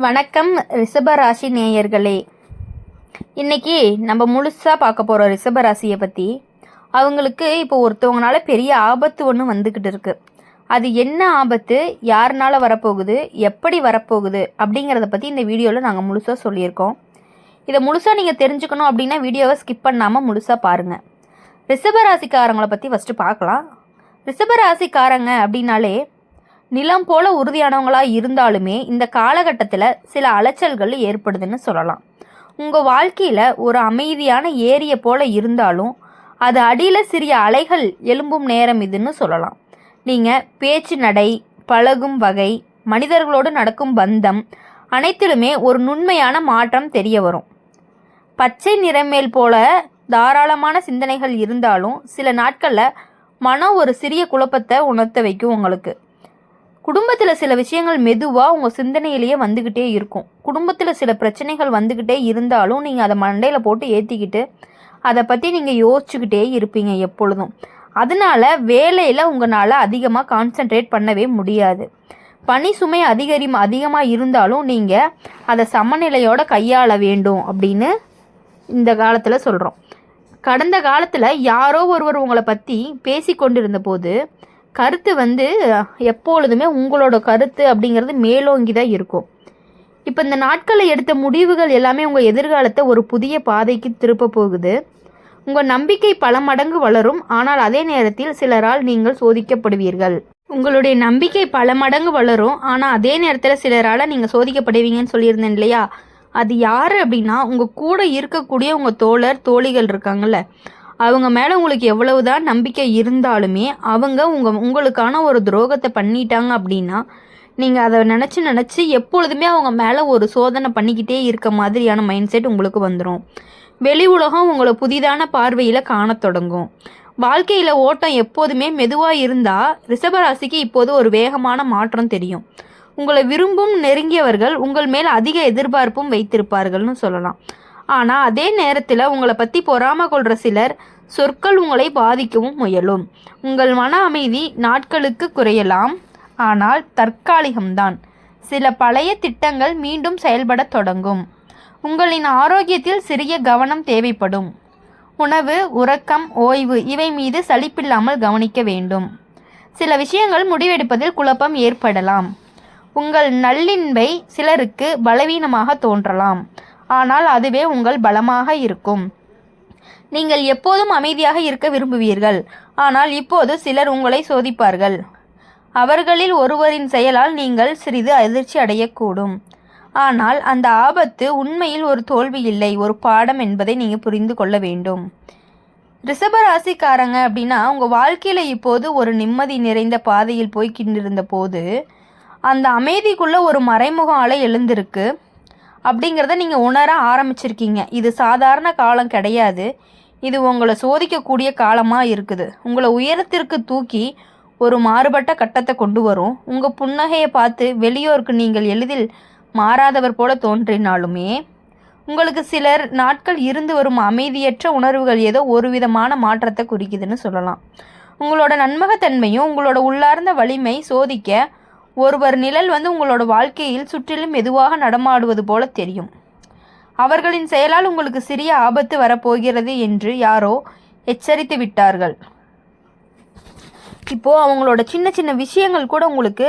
வணக்கம் ரிஷபராசி நேயர்களே. இன்னைக்கு நம்ம முழுசாக பார்க்க போகிறோம் ரிஷபராசியை பற்றி. அவங்களுக்கு இப்போ ஒருத்தவங்களால பெரிய ஆபத்து ஒன்று வந்துக்கிட்டு இருக்கு. அது என்ன ஆபத்து, யாருனால வரப்போகுது, எப்படி வரப்போகுது அப்படிங்கிறத பற்றி இந்த வீடியோவில் நாங்கள் முழுசாக சொல்லியிருக்கோம். இதை முழுசாக நீங்கள் தெரிஞ்சுக்கணும் அப்படின்னா வீடியோவை ஸ்கிப் பண்ணாமல் முழுசாக பாருங்கள். ரிஷபராசிக்காரங்களை பற்றி ஃபஸ்ட்டு பார்க்கலாம். ரிஷபராசிக்காரங்க அப்படின்னாலே நிலம் போல உறுதியானவங்களாக இருந்தாலுமே இந்த காலகட்டத்தில் சில அலைச்சல்கள் ஏற்படுதுன்னு சொல்லலாம். உங்கள் வாழ்க்கையில் ஒரு அமைதியான ஏரியை போல இருந்தாலும் அது அடியில் சிறிய அலைகள் எழும்பும் நேரம் இதுன்னு சொல்லலாம். நீங்கள் பேச்சு நடை, பழகும் வகை, மனிதர்களோடு நடக்கும் பந்தம் அனைத்திலுமே ஒரு நுண்மையான மாற்றம் தெரிய வரும். பச்சை நிறமேல் போல தாராளமான சிந்தனைகள் இருந்தாலும் சில நாட்களில் மனம் ஒரு சிறிய குழப்பத்தை உணர்த்த வைக்கும். உங்களுக்கு குடும்பத்தில் சில விஷயங்கள் மெதுவாக உங்கள் சிந்தனையிலேயே வந்துக்கிட்டே இருக்கும். குடும்பத்தில் சில பிரச்சனைகள் வந்துக்கிட்டே இருந்தாலும் நீங்கள் அதை மண்டையில் போட்டு ஏற்றிக்கிட்டு அதை பற்றி நீங்கள் யோசிச்சுக்கிட்டே இருப்பீங்க எப்பொழுதும். அதனால வேலையில் உங்களால் அதிகமாக கான்சென்ட்ரேட் பண்ணவே முடியாது. பணி சுமை அதிகமாக இருந்தாலும் நீங்கள் அதை சமநிலையோடு கையாள வேண்டும் அப்படின்னு இந்த காலத்தில் சொல்கிறோம். கடந்த காலத்தில் யாரோ ஒருவர் உங்களை பற்றி பேசி கொண்டிருந்த போது கருத்து எப்பொழுதுமே உங்களோட கருத்து அப்படிங்கிறது மேலோங்கி தான் இருக்கும். இப்போ இந்த நாட்களில் எடுத்த முடிவுகள் எல்லாமே உங்கள் எதிர்காலத்தை ஒரு புதிய பாதைக்கு திருப்ப போகுது. உங்கள் நம்பிக்கை பல மடங்கு வளரும். ஆனால் அதே நேரத்தில் சிலரால் நீங்கள் சோதிக்கப்படுவீர்கள். உங்களுடைய நம்பிக்கை பல மடங்கு வளரும், ஆனால் அதே நேரத்தில் சிலரால் நீங்கள் சோதிக்கப்படுவீங்கன்னு சொல்லியிருந்தேன் இல்லையா? அது யார் அப்படின்னா, உங்கள் கூட இருக்கக்கூடிய உங்கள் தோழர் தோழிகள் இருக்காங்கல்ல, அவங்க மேலே உங்களுக்கு எவ்வளவுதான் நம்பிக்கை இருந்தாலுமே அவங்க உங்களுக்கான ஒரு துரோகத்தை பண்ணிட்டாங்க அப்படின்னா நீங்கள் அதை நினச்சி எப்பொழுதுமே அவங்க மேலே ஒரு சோதனை பண்ணிக்கிட்டே இருக்க மாதிரியான மைண்ட் செட் உங்களுக்கு வந்துடும். வெளி உலகம் உங்களை புதிதான பார்வையில் காண தொடங்கும். வாழ்க்கையில் ஓட்டம் எப்போதுமே மெதுவாக இருந்தால் ரிஷபராசிக்கு இப்போது ஒரு வேகமான மாற்றம் தெரியும். உங்களை விரும்பும் நெருங்கியவர்கள் உங்கள் மேல் அதிக எதிர்பார்ப்பும் வைத்திருப்பார்கள்னு சொல்லலாம். ஆனால் அதே நேரத்தில் உங்களை பற்றி பொறாமை கொள்கிற சிலர் சொற்கள் உங்களை பாதிக்கவும் முயலும். உங்கள் மன அமைதி நாட்களுக்கு குறையலாம், ஆனால் தற்காலிகம்தான். சில பழைய திட்டங்கள் மீண்டும் செயல்பட தொடங்கும். உங்களின் ஆரோக்கியத்தில் சிறிய கவனம் தேவைப்படும். உணவு, உறக்கம், ஓய்வு இவை மீது சலிப்பில்லாமல் கவனிக்க வேண்டும். சில விஷயங்கள் முடிவெடுப்பதில் குழப்பம் ஏற்படலாம். உங்கள் நல்லின்பை சிலருக்கு பலவீனமாக தோன்றலாம், ஆனால் அதுவே உங்கள் பலமாக இருக்கும். நீங்கள் எப்போதும் அமைதியாக இருக்க விரும்புவீர்கள், ஆனால் இப்போது சிலர் உங்களை சோதிப்பார்கள். அவர்களில் ஒருவரின் செயலால் நீங்கள் சிறிது அதிர்ச்சி அடையக்கூடும். ஆனால் அந்த ஆபத்து உண்மையில் ஒரு தோல்வி இல்லை, ஒரு பாடம் என்பதை நீங்கள் புரிந்து கொள்ள வேண்டும். ரிஷபராசிக்காரங்க அப்படின்னா உங்கள் வாழ்க்கையில் இப்போது ஒரு நிம்மதி நிறைந்த பாதையில் போய்கிட்டிருந்த போது அந்த அமைதிக்குள்ளே ஒரு மறைமுக அலை எழுந்திருக்கு அப்படிங்கிறத நீங்கள் உணர ஆரம்பிச்சிருக்கீங்க. இது சாதாரண காலம் கிடையாது, இது உங்களை சோதிக்கக்கூடிய காலமாக இருக்குது. உங்களை உயரத்திற்கு தூக்கி ஒரு மாறுபட்ட கட்டத்தை கொண்டு வரும். உங்கள் புன்னகையை பார்த்து வெளியோருக்கு நீங்கள் எளிதில் மாறாதவர் போல தோன்றினாலுமே உங்களுக்கு சிலர் நாட்கள் இருந்து வரும் அமைதியற்ற உணர்வுகள் ஏதோ ஒரு விதமான மாற்றத்தை குறிக்குதுன்னு சொல்லலாம். உங்களோட நன்மகத்தன்மையும் உங்களோட உள்ளார்ந்த வலிமை சோதிக்க ஒருவர் நிழல் உங்களோட வாழ்க்கையில் சுற்றிலும் மெதுவாக நடமாடுவது போல தெரியும். அவர்களின் செயலால் உங்களுக்கு சிறிய ஆபத்து வரப்போகிறது என்று யாரோ எச்சரித்து விட்டார்கள். இப்போது அவங்களோட சின்ன சின்ன விஷயங்கள் கூட உங்களுக்கு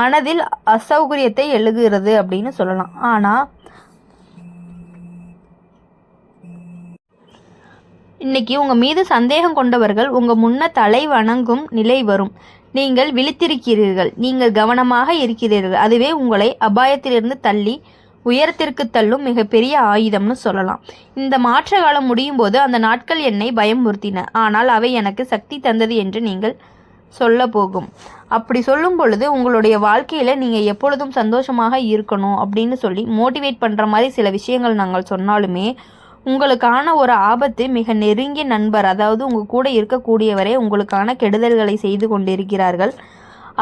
மனதில் அசௌகரியத்தை எழுகிறது அப்படின்னு சொல்லலாம். ஆனால் இன்னைக்கு உங்கள் மீது சந்தேகம் கொண்டவர்கள் உங்கள் முன்ன தலை வணங்கும் நிலை வரும். நீங்கள் விழித்திருக்கிறீர்கள், நீங்கள் கவனமாக இருக்கிறீர்கள். அதுவே உங்களை அபாயத்திலிருந்து தள்ளி உயரத்திற்கு தள்ளும் மிகப்பெரிய ஆயுதம்னு சொல்லலாம். இந்த மாற்ற காலம் முடியும் போது அந்த நாட்கள் என்னை பயமுறுத்தின, ஆனால் அவை எனக்கு சக்தி தந்தது என்று நீங்கள் சொல்ல போகும். அப்படி சொல்லும் பொழுது உங்களுடைய வாழ்க்கையில் நீங்கள் எப்பொழுதும் சந்தோஷமாக இருக்கணும் அப்படின்னு சொல்லி மோட்டிவேட் பண்ணுற மாதிரி சில விஷயங்கள் நாங்கள் சொன்னாலுமே உங்களுக்கான ஒரு ஆபத்து மிக நெருங்கிய நண்பர், அதாவது உங்கள் கூட இருக்கக்கூடியவரே உங்களுக்கான கெடுதல்களை செய்து கொண்டிருக்கிறார்கள்.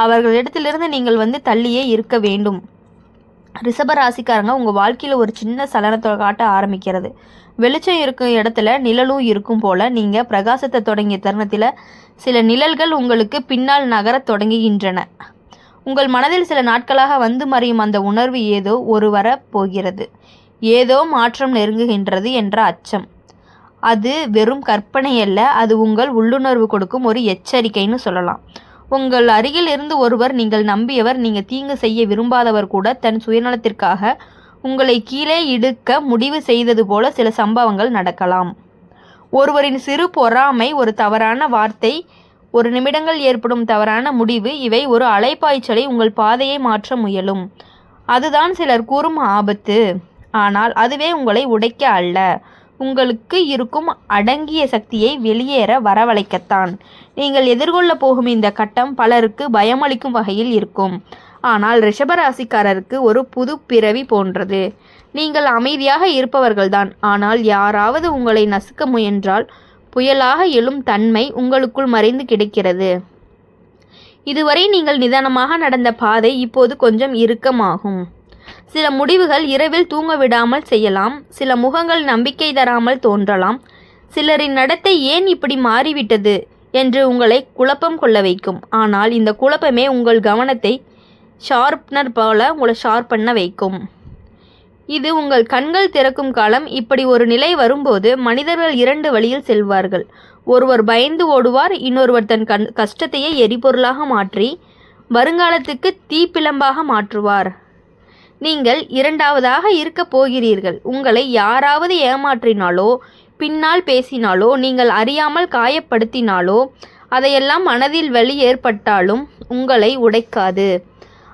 அவர்களிடத்திலிருந்து நீங்கள் தள்ளியே இருக்க வேண்டும். ரிஷபராசிக்காரங்க உங்கள் வாழ்க்கையில் ஒரு சின்ன சலனத்தை காட்ட ஆரம்பிக்கிறது. வெளிச்சம் இருக்கும் இடத்துல நிழலும் இருக்கும் போல் நீங்கள் பிரகாசத்தை தொடங்கிய தருணத்தில் சில நிழல்கள் உங்களுக்கு பின்னால் நகர தொடங்குகின்றன. உங்கள் மனதில் சில நாட்களாக வந்து மறையும் அந்த உணர்வு ஏதோ ஒரு வரப்போகிறது, ஏதோ மாற்றம் நெருங்குகின்றது என்ற அச்சம். அது வெறும் கற்பனை அல்ல, அது உங்கள் உள்ளுணர்வு கொடுக்கும் ஒரு எச்சரிக்கைன்னு சொல்லலாம். உங்கள் அருகில் இருந்து ஒருவர், நீங்கள் நம்பியவர், நீங்கள் தீங்கு செய்ய விரும்பாதவர் கூட தன் சுயநலத்திற்காக உங்களை கீழே இழுக்க முடிவு செய்தது போல சில சம்பவங்கள் நடக்கலாம். ஒருவரின் சிறு பொறாமை, ஒரு தவறான வார்த்தை, ஒரு நிமிடங்கள் ஏற்படும் தவறான முடிவு, இவை ஒரு அலைப்பாய்ச்சலை உங்கள் பாதையை மாற்ற முயலும். அதுதான் சிலர் கூறும் ஆபத்து. ஆனால் அதுவே உங்களை உடைக்க அல்ல, உங்களுக்கு இருக்கும் அடங்கிய சக்தியை வெளியேற வரவழைக்கத்தான். நீங்கள் எதிர்கொள்ள போகும் இந்த கட்டம் பலருக்கு பயமளிக்கும் வகையில் இருக்கும். ஆனால் ரிஷபராசிக்காரருக்கு ஒரு புது பிறவி போன்றது. நீங்கள் அமைதியாக இருப்பவர்கள்தான், ஆனால் யாராவது உங்களை நசுக்க முயன்றால் புயலாக எழும் தன்மை உங்களுக்குள் மறைந்து கிடக்கிறது. இதுவரை நீங்கள் நிதானமாக நடந்த பாதை இப்போது கொஞ்சம் இறுக்கமாகும். சில முடிவுகள் இரவில் தூங்க விடாமல் செய்யலாம். சில முகங்கள் நம்பிக்கை தராமல் தோன்றலாம். சிலரின் நடத்தை ஏன் இப்படி மாறிவிட்டது என்று உங்களை குழப்பம் கொள்ள வைக்கும். ஆனால் இந்த குழப்பமே உங்கள் கவனத்தை ஷார்ப்னர் போல உங்களை ஷார்ப் பண்ண வைக்கும். இது உங்கள் கண்கள் திறக்கும் காலம். இப்படி ஒரு நிலை வரும்போது மனிதர்கள் இரண்டு வழியில் செல்வார்கள். ஒருவர் பயந்து ஓடுவார், இன்னொருவர் தன் கஷ்டத்தையே எரிபொருளாக மாற்றி வருங்காலத்துக்கு தீப்பிழம்பாக மாற்றுவார். நீங்கள் இரண்டாவதாக இருக்க போகிறீர்கள். உங்களை யாராவது ஏமாற்றினாலோ, பின்னால் பேசினாலோ, நீங்கள் அறியாமல் காயப்படுத்தினாலோ, அதையெல்லாம் மனதில் வலி ஏற்பட்டாலும் உங்களை உடைக்காது.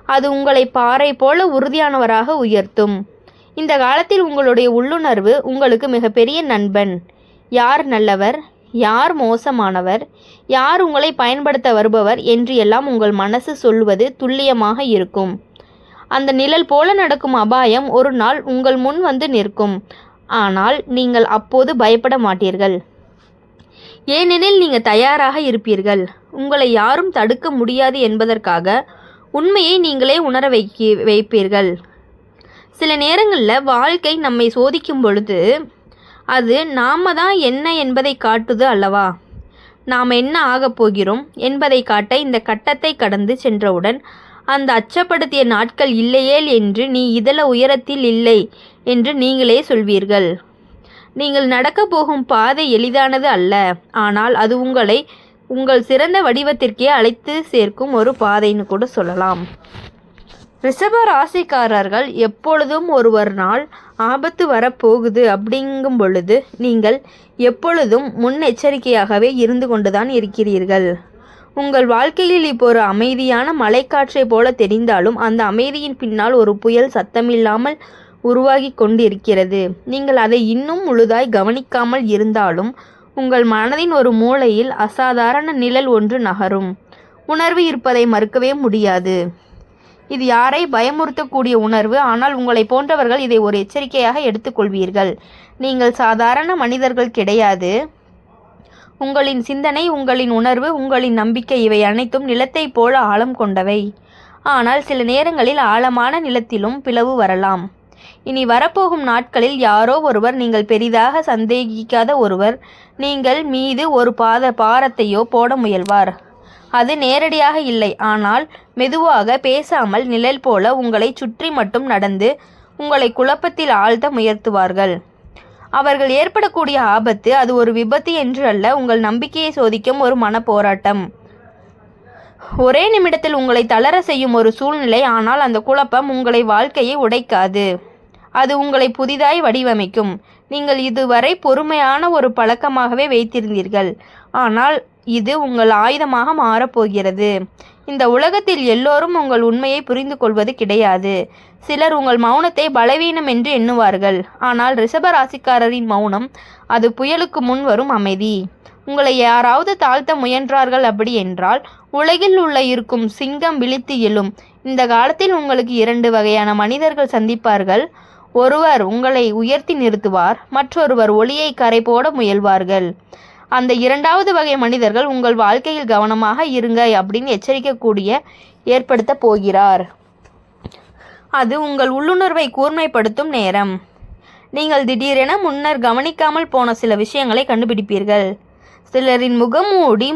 அது உங்களை பாறை போல உறுதியானவராக உயர்த்தும். இந்த காலத்தில் உங்களுடைய உள்ளுணர்வு உங்களுக்கு மிகப்பெரிய நண்பன். யார் நல்லவர், யார் மோசமானவர், யார் உங்களை பயன்படுத்த வருபவர் என்று எல்லாம் உங்கள் மனசு சொல்வது துல்லியமாக இருக்கும். அந்த நிழல் போல நடக்கும் அபாயம் ஒரு நாள் உங்கள் முன் வந்து நிற்கும். ஆனால் நீங்கள் அப்போது பயப்பட மாட்டீர்கள். ஏனெனில் நீங்கள் தயாராக இருப்பீர்கள். உங்களை யாரும் தடுக்க முடியாது என்பதற்காக உண்மையை நீங்களே உணர வைப்பீர்கள். சில நேரங்களில் வாழ்க்கை நம்மை சோதிக்கும் பொழுது அது நாம தான் என்ன என்பதை காட்டுது அல்லவா? நாம் என்ன ஆகப் போகிறோம் என்பதை காட்ட இந்த கட்டத்தை கடந்து சென்றவுடன் அந்த அச்சப்படுத்திய நாட்கள் இல்லையேல் என்று நீ இதழ உயரத்தில் இல்லை என்று நீங்களே சொல்வீர்கள். நீங்கள் நடக்கப் போகும் பாதை எளிதானது அல்ல, ஆனால் அது உங்களை உங்கள் சிறந்த வடிவத்திற்கே அழைத்து சேர்க்கும் ஒரு பாதைன்னு கூட சொல்லலாம். ரிஷப ராசிக்காரர்கள் எப்பொழுதும் ஒருவர் நாள் ஆபத்து வரப்போகுது அப்படிங்கும் பொழுது நீங்கள் எப்பொழுதும் முன்னெச்சரிக்கையாகவே இருந்து கொண்டுதான் இருக்கிறீர்கள். உங்கள் வாழ்க்கையில் இப்போ ஒரு அமைதியான மலைக்காற்றை போல தெரிந்தாலும் அந்த அமைதியின் பின்னால் ஒரு புயல் சத்தமில்லாமல் உருவாகி கொண்டிருக்கிறது. நீங்கள் அதை இன்னும் முழுதாய் கவனிக்காமல் இருந்தாலும் உங்கள் மனதின் ஒரு மூலையில் அசாதாரண நிழல் ஒன்று நகரும். உணர்வு இருப்பதை மறுக்கவே முடியாது. இது யாரை பயமுறுத்தக்கூடிய உணர்வு. ஆனால் உங்களை போன்றவர்கள் இதை ஒரு எச்சரிக்கையாக எடுத்துக்கொள்வீர்கள். நீங்கள் சாதாரண மனிதர்கள் கிடையாது. உங்களின் சிந்தனை, உங்களின் உணர்வு, உங்களின் நம்பிக்கை இவை அனைத்தும் நிலத்தை போல ஆழம் கொண்டவை. ஆனால் சில நேரங்களில் ஆழமான நிலத்திலும் பிளவு வரலாம். இனி வரப்போகும் நாட்களில் யாரோ ஒருவர், நீங்கள் பெரிதாக சந்தேகிக்காத ஒருவர் நீங்கள் மீது ஒரு பாரத்தையோ போட முயல்வார். அது நேரடியாக இல்லை, ஆனால் மெதுவாக, பேசாமல், நிழல் போல உங்களை சுற்றி மட்டும் நடந்து உங்களை குழப்பத்தில் ஆழ்த்த முயற்சுவார்கள். அவர்கள் ஏற்படக்கூடிய ஆபத்து அது ஒரு விபத்து என்று அல்ல, உங்கள் நம்பிக்கையை சோதிக்கும் ஒரு மன போராட்டம். ஒரே நிமிடத்தில் உங்களை தளர செய்யும் ஒரு சூழ்நிலை. ஆனால் அந்த குழப்பம் உங்களை வாழ்க்கையை உடைக்காது. அது உங்களை புதிதாய் வடிவமைக்கும். நீங்கள் இதுவரை பொறுமையான ஒரு பழக்கமாகவே வைத்திருந்தீர்கள். ஆனால் இது உங்கள் ஆயுதமாக மாறப்போகிறது. இந்த உலகத்தில் எல்லோரும் உங்கள் உண்மையை புரிந்து கொள்வது கிடையாது. சிலர் உங்கள் மௌனத்தை பலவீனம் என்று எண்ணுவார்கள். ஆனால் ரிஷப ராசிக்காரரின் மௌனம் அது புயலுக்கு முன் வரும் அமைதி. உங்களை யாராவது தாழ்த்த முயன்றார்கள் அப்படி என்றால் உலகில் உள்ள இருக்கும் சிங்கம் விழித்து எழும். இந்த காலத்தில் உங்களுக்கு இரண்டு வகையான மனிதர்கள் சந்திப்பார்கள். ஒருவர் உங்களை உயர்த்தி நிறுத்துவார், மற்றொருவர் ஒளியை கரை போட முயல்வார்கள். அந்த இரண்டாவது வகை மனிதர்கள் உங்கள் வாழ்க்கையில் கவனமாக இருங்க அப்படின்னு எச்சரிக்கக்கூடிய ஏற்படுத்த போகிறார். அது உங்கள் உள்ளுணர்வை கூர்மைப்படுத்தும் நேரம். நீங்கள் திடீரென முன்னர் கவனிக்காமல் போன சில விஷயங்களை கண்டுபிடிப்பீர்கள். சிலரின் முகமூடி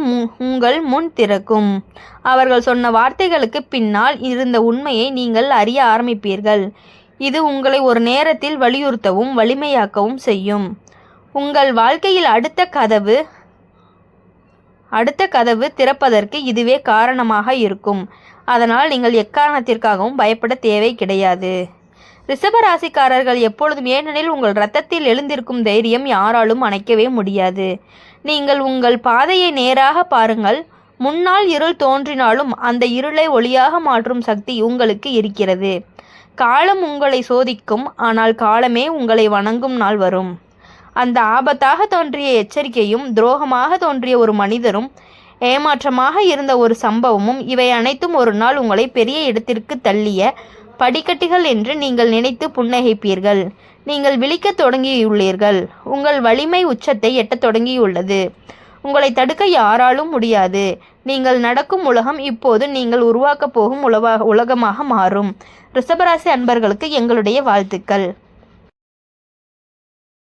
உங்கள் முன் திறக்கும். அவர்கள் சொன்ன வார்த்தைகளுக்கு பின்னால் இருந்த உண்மையை நீங்கள் அறிய ஆரம்பிப்பீர்கள். இது உங்களை ஒரு நேரத்தில் வலியுறுத்தவும் வலிமையாக்கவும் செய்யும். உங்கள் வாழ்க்கையில் அடுத்த கதவு திறப்பதற்கு இதுவே காரணமாக இருக்கும். அதனால் நீங்கள் எக்காரணத்திற்காகவும் பயப்பட தேவை கிடையாது. ரிஷபராசிக்காரர்கள் எப்பொழுதும், ஏனெனில் உங்கள் இரத்தத்தில் எழுந்திருக்கும் தைரியம் யாராலும் அணைக்கவே முடியாது. நீங்கள் உங்கள் பாதையை நேராக பாருங்கள். முன்னால் இருள் தோன்றினாலும் அந்த இருளை ஒளியாக மாற்றும் சக்தி உங்களுக்கு இருக்கிறது. காலம் உங்களை சோதிக்கும், ஆனால் காலமே உங்களை வணங்கும் நாள் வரும். அந்த ஆபத்தாக தோன்றிய எச்சரிக்கையும், துரோகமாக தோன்றிய ஒரு மனிதரும், ஏமாற்றமாக இருந்த ஒரு சம்பவமும், இவை அனைத்தும் ஒரு நாள் உங்களை பெரிய இடத்திற்கு தள்ளிய படிக்கட்டுகள் என்று நீங்கள் நினைத்து புன்னகைப்பீர்கள். நீங்கள் விழிக்கத் தொடங்கியுள்ளீர்கள். உங்கள் வலிமை உச்சத்தை எட்டத் தொடங்கியுள்ளது. உங்களை தடுக்க யாராலும் முடியாது. நீங்கள் நடக்கும் உலகம் இப்போது நீங்கள் உருவாக்கப் போகும் உலகமாக மாறும். ரிஷபராசி அன்பர்களுக்கு எங்களுடைய வாழ்த்துக்கள்.